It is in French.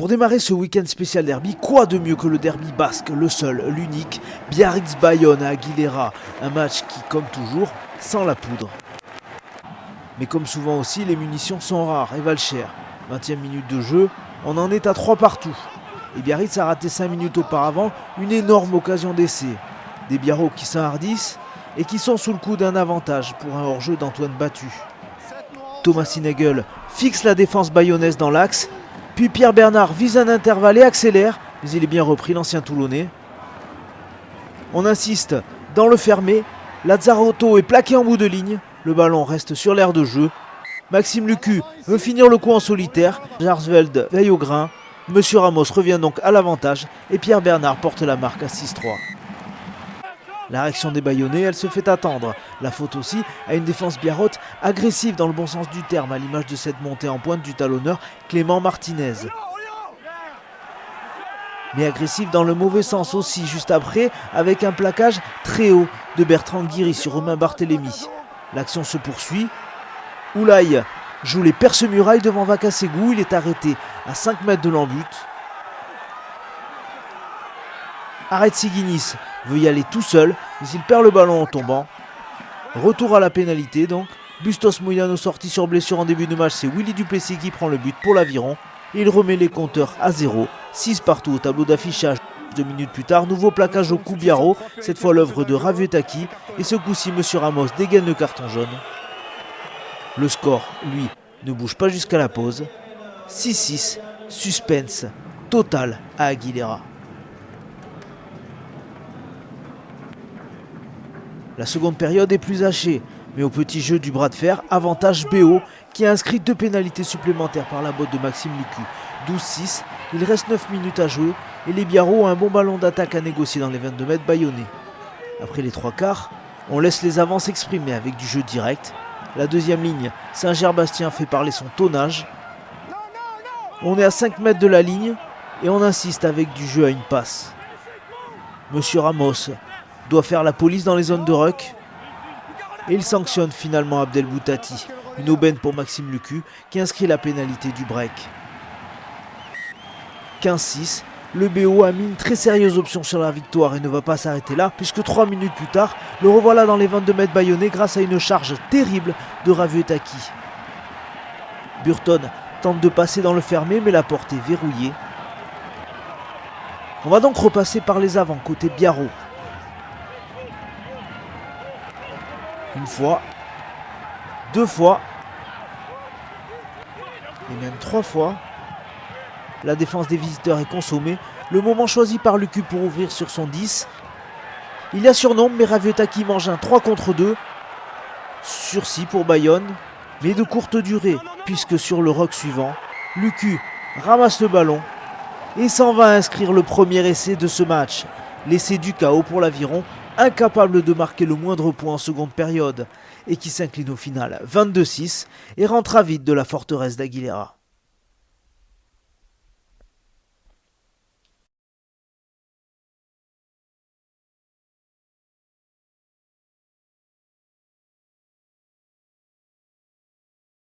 Pour démarrer ce week-end spécial derby, quoi de mieux que le derby basque, le seul, l'unique, Biarritz-Bayonne à Aguilera, un match qui, comme toujours, sent la poudre. Mais comme souvent aussi, les munitions sont rares et valent cher. 20e minute de jeu, on en est à 3 partout. Et Biarritz a raté 5 minutes auparavant une énorme occasion d'essai. Des Biarros qui s'enhardissent et qui sont sous le coup d'un avantage pour un hors-jeu d'Antoine Battu. Thomas Sinegel fixe la défense bayonnaise dans l'axe, puis Pierre Bernard vise un intervalle et accélère, mais il est bien repris, l'ancien Toulonnais. On insiste dans le fermé, Lazzarotto est plaqué en bout de ligne, le ballon reste sur l'aire de jeu. Maxime Lucu veut finir le coup en solitaire, Jarsveld veille au grain, Monsieur Ramos revient donc à l'avantage et Pierre Bernard porte la marque à 6-3. La réaction des Bayonnais, elle se fait attendre. La faute aussi à une défense biarrote agressive dans le bon sens du terme, à l'image de cette montée en pointe du talonneur Clément Martinez. Mais agressive dans le mauvais sens aussi, juste après, avec un plaquage très haut de Bertrand Guiry sur Romain Barthélémy. L'action se poursuit. Oulaye joue les perce-murailles devant Vakasegou, il est arrêté à 5 mètres de l'embut. Aretsigounis veut y aller tout seul, mais il perd le ballon en tombant. Retour à la pénalité donc. Bustos Moyano sorti sur blessure en début de match, c'est Willy Duplessis qui prend le but pour l'Aviron. Il remet les compteurs à 0, 6 partout au tableau d'affichage. 2 minutes plus tard, nouveau plaquage au coup Biarro, cette fois l'œuvre de Ravietaki, et ce coup-ci Monsieur Ramos dégaine le carton jaune. Le score, lui, ne bouge pas jusqu'à la pause. 6-6, suspense total à Aguilera. La seconde période est plus hachée, mais au petit jeu du bras de fer, avantage BO qui a inscrit 2 pénalités supplémentaires par la botte de Maxime Lucu. 12-6, il reste 9 minutes à jouer et les Biarros ont un bon ballon d'attaque à négocier dans les 22 mètres bayonnais. Après les 3 quarts, on laisse les avants s'exprimer avec du jeu direct. La deuxième ligne, Saint-Gerbastien fait parler son tonnage. On est à 5 mètres de la ligne et on insiste avec du jeu à une passe. Monsieur Ramos doit faire la police dans les zones de ruck. Et il sanctionne finalement Abdel Boutati. Une aubaine pour Maxime Lucu qui inscrit la pénalité du break. 15-6, le BO a mis une très sérieuse option sur la victoire et ne va pas s'arrêter là, puisque 3 minutes plus tard, le revoilà dans les 22 mètres bayonnais grâce à une charge terrible de Ravietaki. Burton tente de passer dans le fermé, mais la porte est verrouillée. On va donc repasser par les avants, côté Biarro. Une fois, 2 fois, et même 3 fois. La défense des visiteurs est consommée. Le moment choisi par Lucu pour ouvrir sur son 10. Il y a surnombre, mais Ravietaki mange un 3 contre 2. Sursis pour Bayonne, mais de courte durée, puisque sur le rock suivant, Lucu ramasse le ballon et s'en va inscrire le premier essai de ce match. L'essai du chaos pour l'Aviron, incapable de marquer le moindre point en seconde période, et qui s'incline au final 22-6 et rentre à vide de la forteresse d'Aguilera.